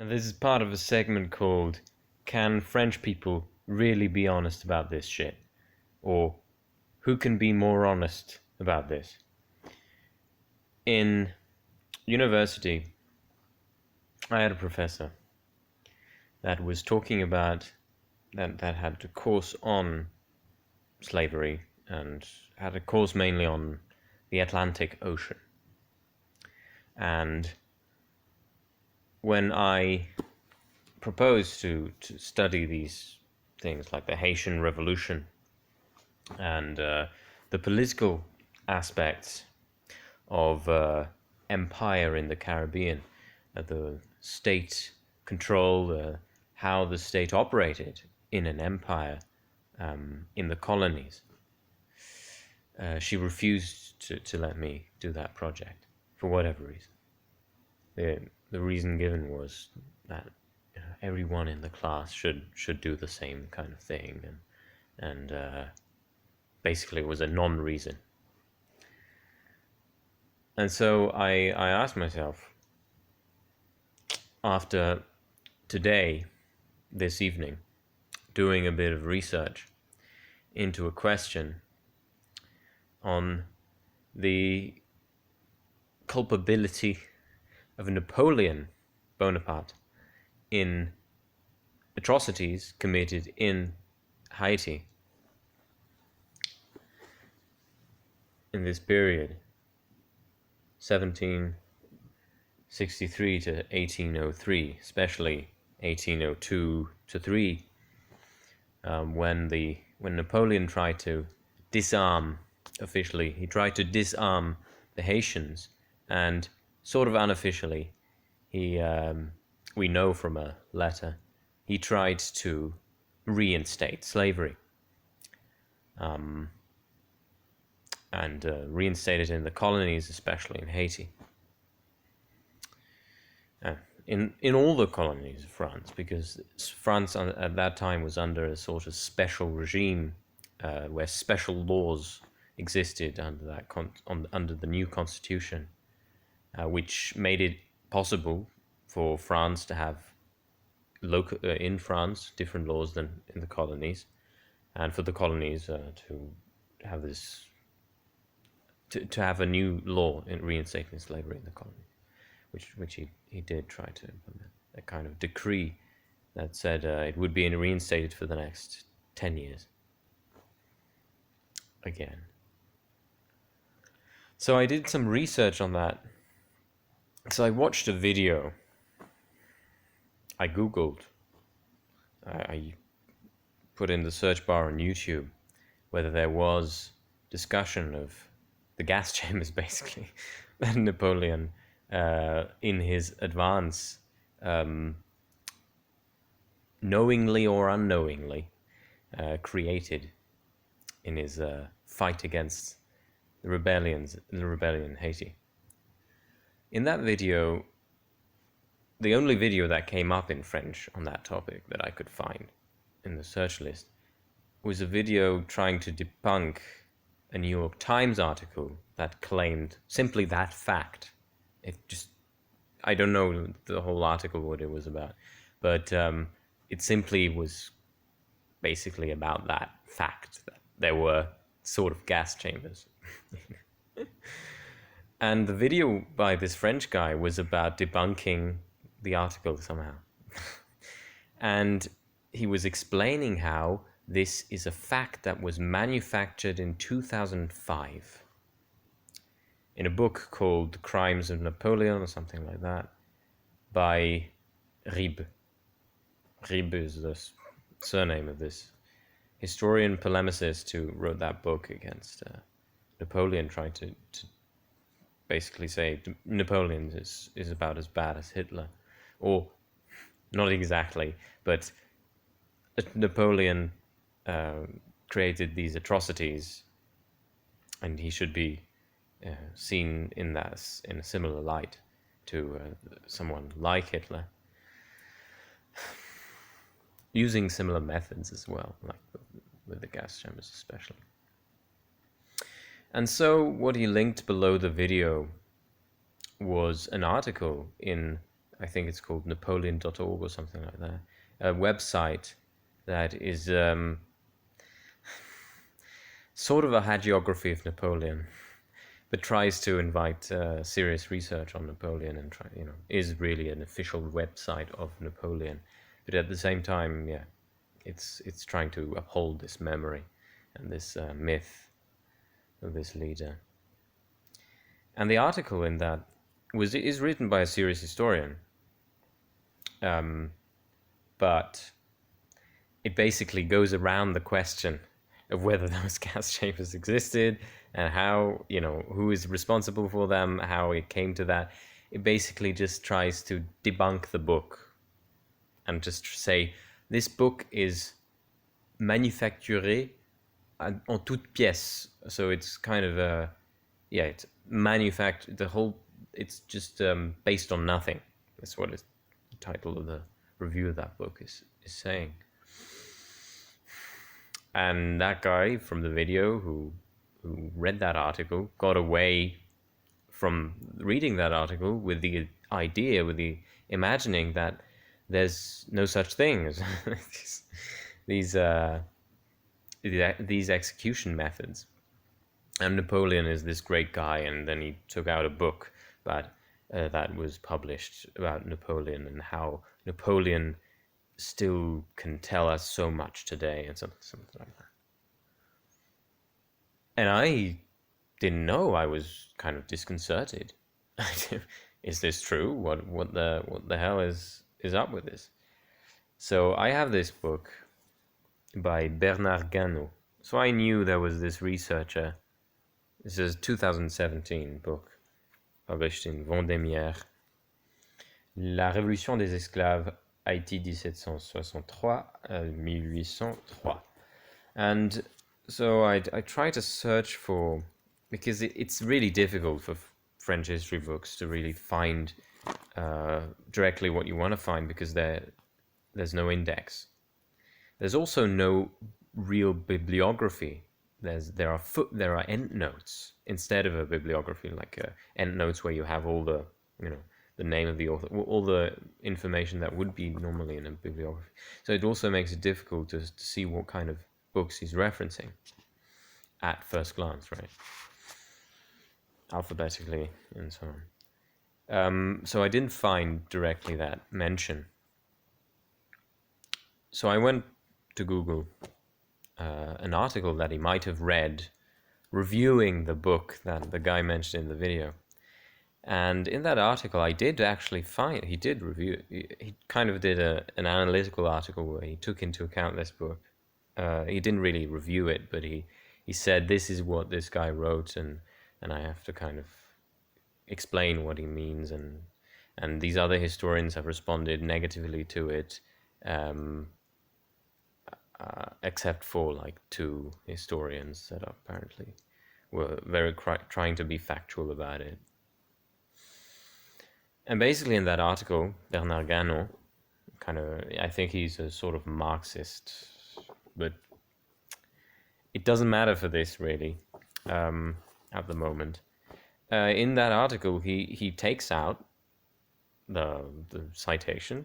And this is part of a segment called Can French People Really Be Honest About This Shit? Or Who Can Be More Honest About This? In university, I had a professor that was talking about that had a course on slavery and had a course mainly on the Atlantic Ocean. And when I proposed to study these things like the Haitian Revolution and the political aspects of empire in the Caribbean, the state control, how the state operated in an empire in the colonies. She refused to let me do that project for whatever reason. The reason given was that everyone in the class should do the same kind of thing, and basically it was a non-reason. And so I asked myself, after today, this evening, doing a bit of research into a question on the culpability of Napoleon Bonaparte in atrocities committed in Haiti in this period, 1763 to 1803, especially 1802 to 3, when Napoleon tried to disarm, officially, he tried to disarm the Haitians, and sort of unofficially, we know from a letter, he tried to reinstate slavery. And reinstate it in the colonies, especially in Haiti. In all the colonies of France, because France at that time was under a sort of special regime where special laws existed under under the new constitution, which made it possible for France to have in France different laws than in the colonies, and for the colonies to have this. To have a new law in reinstating slavery in the colony, which he did try to implement, a kind of decree that said it would be reinstated for the next 10 years. Again. So I did some research on that. So I watched a video. I Googled. I put in the search bar on YouTube whether there was discussion of the gas chambers, basically, that Napoleon, in his advance, knowingly or unknowingly, created in his fight against the rebellion in Haiti. In that video, the only video that came up in French on that topic that I could find in the search list was a video trying to debunk a New York Times article that claimed simply that fact. I don't know the whole article, what it was about, but it simply was basically about that fact, that there were sort of gas chambers. And the video by this French guy was about debunking the article somehow. And he was explaining how this is a fact that was manufactured in 2005 in a book called The Crimes of Napoleon or something like that by Ribes. Ribes is the surname of this historian polemicist who wrote that book against Napoleon, trying to basically say Napoleon is about as bad as Hitler. Or not exactly, but Napoleon created these atrocities, and he should be seen in a similar light to someone like Hitler, using similar methods as well, like with the gas chambers especially. And so what he linked below the video was an article in I think it's called Napoleon.org or something like that, a website that is sort of a hagiography of Napoleon, but tries to invite serious research on Napoleon and is really an official website of Napoleon, but at the same time, yeah, it's trying to uphold this memory and this myth of this leader. And the article in that is written by a serious historian, but it basically goes around the question of whether those gas chambers existed and how, who is responsible for them, how it came to that. It basically just tries to debunk the book and just say this book is manufacturé en toutes pièces. So it's kind of it's manufactured. It's just based on nothing. That's what the title of the review of that book is saying. And that guy from the video who read that article got away from reading that article with the idea, with the imagining that there's no such thing as these execution methods. And Napoleon is this great guy, and then he took out a book that was published about Napoleon and how Napoleon still can tell us so much today, and something like that. And I didn't know. I was kind of disconcerted. Is this true? What the hell is up with this? So I have this book by Bernard Gannot. So I knew there was this researcher. This is a 2017 book published in Vendémiaire. La Révolution des Esclaves, Haïti 1763-1803. And so I tried to search for, because it's really difficult for French history books to really find directly what you want to find, because there's no index. There's also no real bibliography. There are endnotes instead of a bibliography, like endnotes where you have all the the name of the author, all the information that would be normally in a bibliography. So it also makes it difficult to see what kind of books he's referencing at first glance, right? Alphabetically and so on. So I didn't find directly that mention. So I went to Google an article that he might have read reviewing the book that the guy mentioned in the video. And in that article, I did actually find, he did review, he kind of did an analytical article where he took into account this book. He didn't really review it, but he said, this is what this guy wrote, and I have to kind of explain what he means, and these other historians have responded negatively to it, except for like two historians that apparently were very trying to be factual about it. And basically in that article, Bernard Gannot, I think he's a sort of Marxist, but it doesn't matter for this really at the moment. In that article, he takes out the citation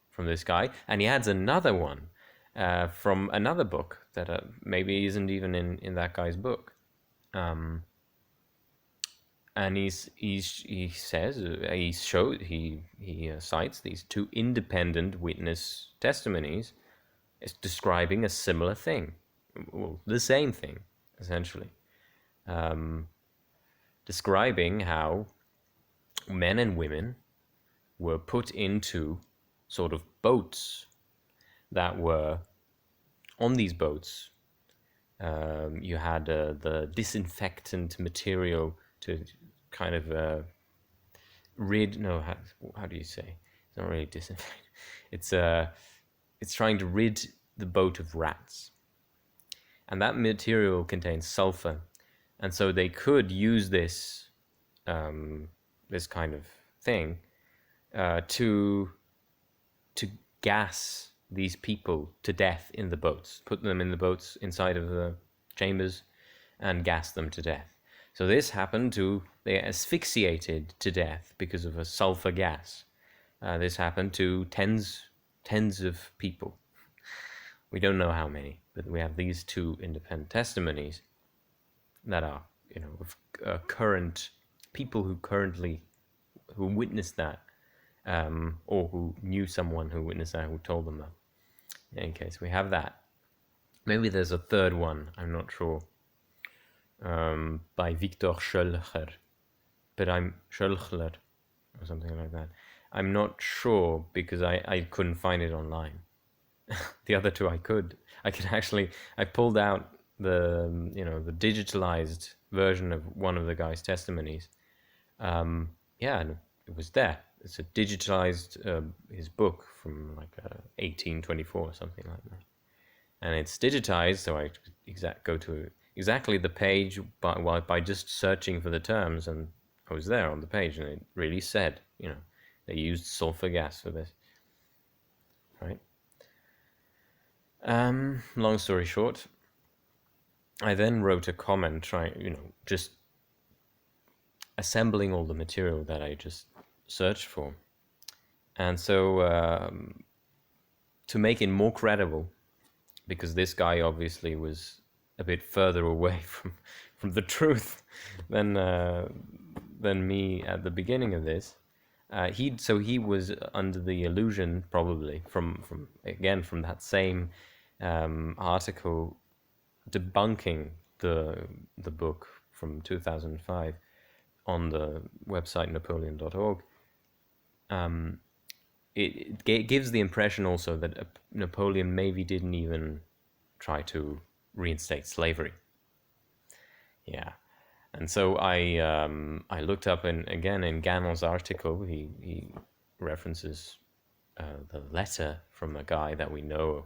from this guy, and he adds another one from another book that maybe isn't even in that guy's book. And he says, he cites these two independent witness testimonies as describing a similar thing, well, the same thing, essentially, describing how men and women were put into sort of boats that were, on these boats, you had the disinfectant material to kind of how do you say? It's not really disinfect. It's trying to rid the boat of rats, and that material contains sulfur, and so they could use this this kind of thing to gas these people to death in the boats, put them in the boats inside of the chambers and gas them to death. So this happened they asphyxiated to death because of a sulfur gas. This happened to tens of people. We don't know how many, but we have these two independent testimonies that are, of current people who witnessed that, or who knew someone who witnessed that, who told them that. In any case, we have that. Maybe there's a third one, I'm not sure, by Victor Schölcher, but Schölchler, or something like that. I'm not sure because I couldn't find it online. The other two I could actually, I pulled out the digitalized version of one of the guy's testimonies. Yeah, and it was there. It's a digitalized his book from like 1824 or something like that, and it's digitized, so I go to exactly the page by just searching for the terms, and I was there on the page, and it really said, they used sulfur gas for this, right? Long story short, I then wrote a comment just assembling all the material that I just searched for. And so to make it more credible, because this guy obviously was a bit further away from the truth than me at the beginning of this. He was under the illusion, probably from that same article debunking the book from 2005 on the website napoleon.org. It gives the impression also that Napoleon maybe didn't even try to reinstate slavery. Yeah. And so I looked up, and again in Ganon's article, he references the letter from a guy that we know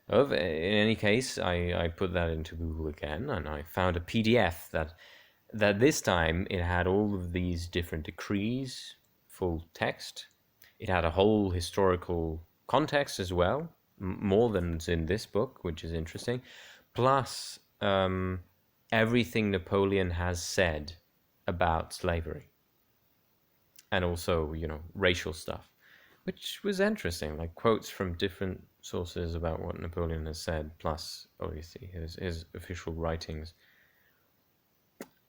of. In any case, I put that into Google again, and I found a PDF that this time it had all of these different decrees, full text. It had a whole historical context as well, more than's in this book, which is interesting. Plus, everything Napoleon has said about slavery, and also, racial stuff, which was interesting, like quotes from different sources about what Napoleon has said, plus obviously his official writings.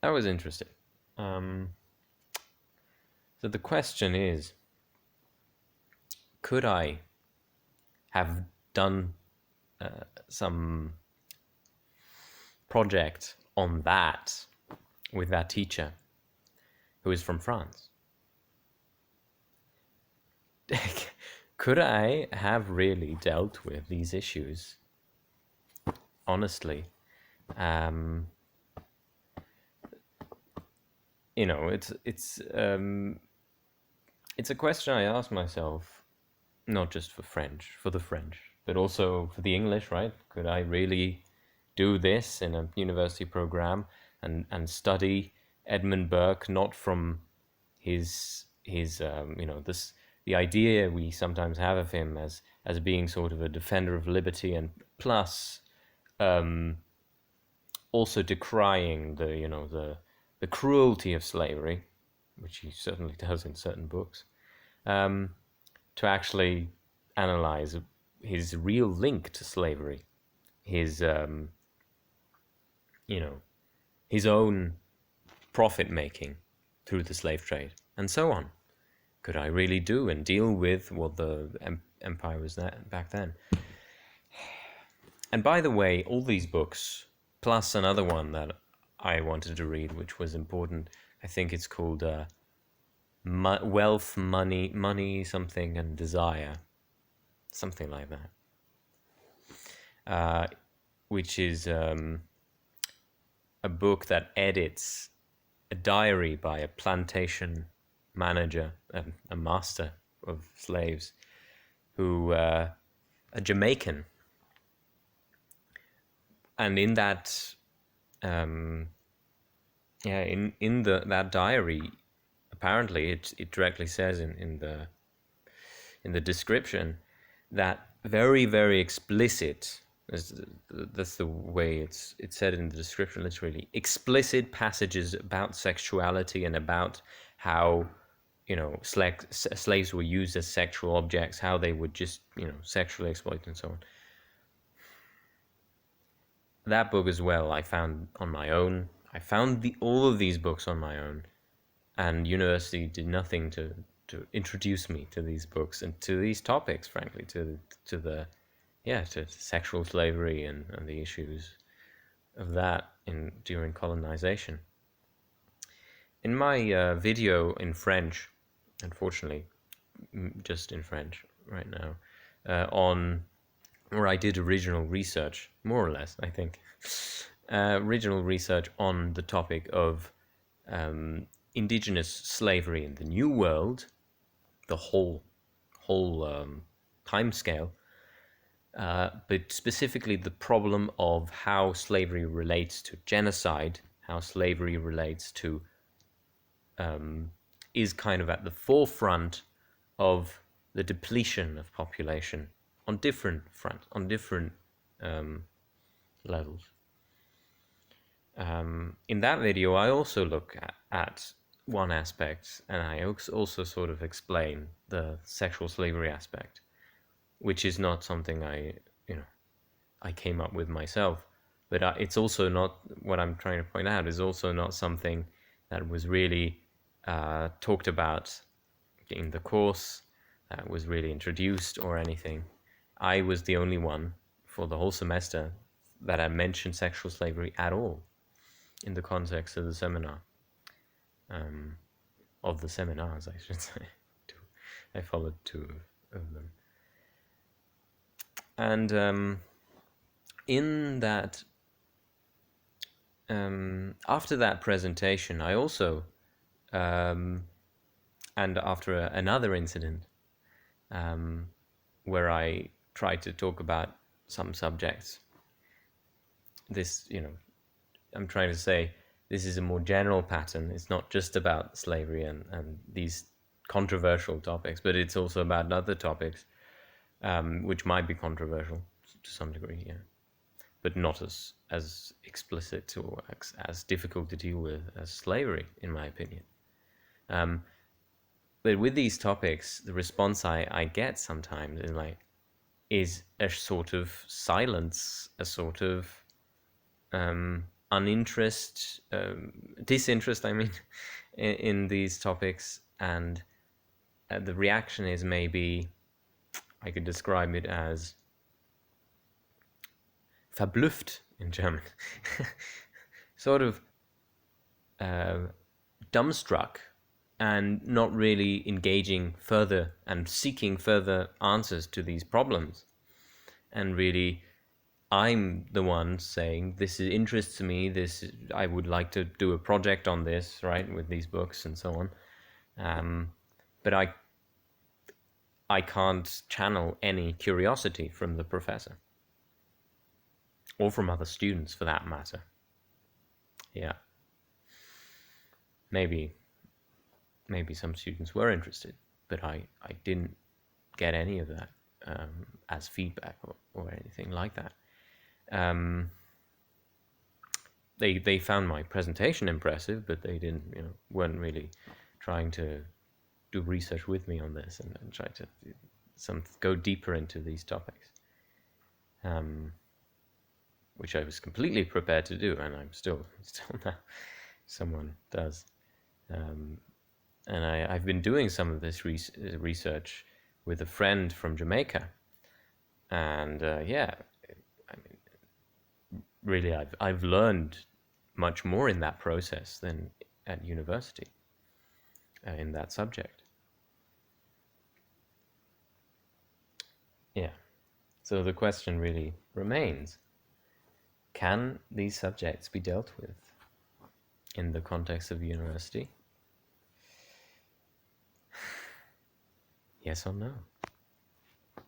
That was interesting. So the question is, could I have done some project on that with that teacher who is from France? Could I have really dealt with these issues honestly? It's a question I ask myself, not just for the French, but also for the English, right? Could I really do this in a university program and study Edmund Burke, not from his this, the idea we sometimes have of him as being sort of a defender of liberty, and plus also decrying the cruelty of slavery, which he certainly does in certain books, to actually analyze his real link to slavery, his his own profit making through the slave trade, and so on. Could I really do and deal with what the empire was back then? And by the way, all these books, plus another one that I wanted to read, which was important, I think it's called Wealth, Money, something, and Desire, something like that, which is a book that edits a diary by a plantation manager, a master of slaves, who a Jamaican. And in that, in that diary, apparently it directly says in the description that very, very explicit. That's the way it's said in the description, literally explicit passages about sexuality and about how slaves were used as sexual objects, how they would just, sexually exploit and so on. That book as well, I found on my own. I found all of these books on my own, and university did nothing to introduce me to these books and to these topics, frankly, to sexual slavery and the issues of that during colonization. In my video in French, unfortunately, just in French right now, on where I did original research, more or less, I think, original research on the topic of indigenous slavery in the New World, the whole time scale, but specifically the problem of how slavery relates to genocide, how slavery relates to is kind of at the forefront of the depletion of population on different fronts, on different levels. In that video, I also look at one aspect, and I also sort of explain the sexual slavery aspect, which is not something I came up with myself, but it's also not, what I'm trying to point out is also not something that was really talked about in the course, that was really introduced or anything. I was the only one for the whole semester that I mentioned sexual slavery at all in the context of the seminar, of the seminars, I should say. I followed two of them. And in that, after that presentation, I also, and after another incident, where I tried to talk about some subjects, this, I'm trying to say this is a more general pattern. It's not just about slavery and these controversial topics, but it's also about other topics, which might be controversial to some degree, yeah, but not as explicit or as difficult to deal with as slavery, in my opinion. But with these topics, the response I get sometimes is a sort of silence, a sort of uninterest, disinterest, I mean, in these topics. And the reaction is, maybe I could describe it as verblüfft in German, sort of dumbstruck, and not really engaging further and seeking further answers to these problems. And really, I'm the one saying, this interests me, I would like to do a project on this, right, with these books and so on. But I can't channel any curiosity from the professor, or from other students for that matter. Yeah. Maybe some students were interested, but I didn't get any of that as feedback or anything like that. They found my presentation impressive, but they weren't really trying to do research with me on this and try to go deeper into these topics, which I was completely prepared to do, and I'm still now. Someone does. And I've been doing some of this research with a friend from Jamaica, and yeah, I mean, really, I've learned much more in that process than at university in that subject. Yeah. So the question really remains: can these subjects be dealt with in the context of university? Yes or no?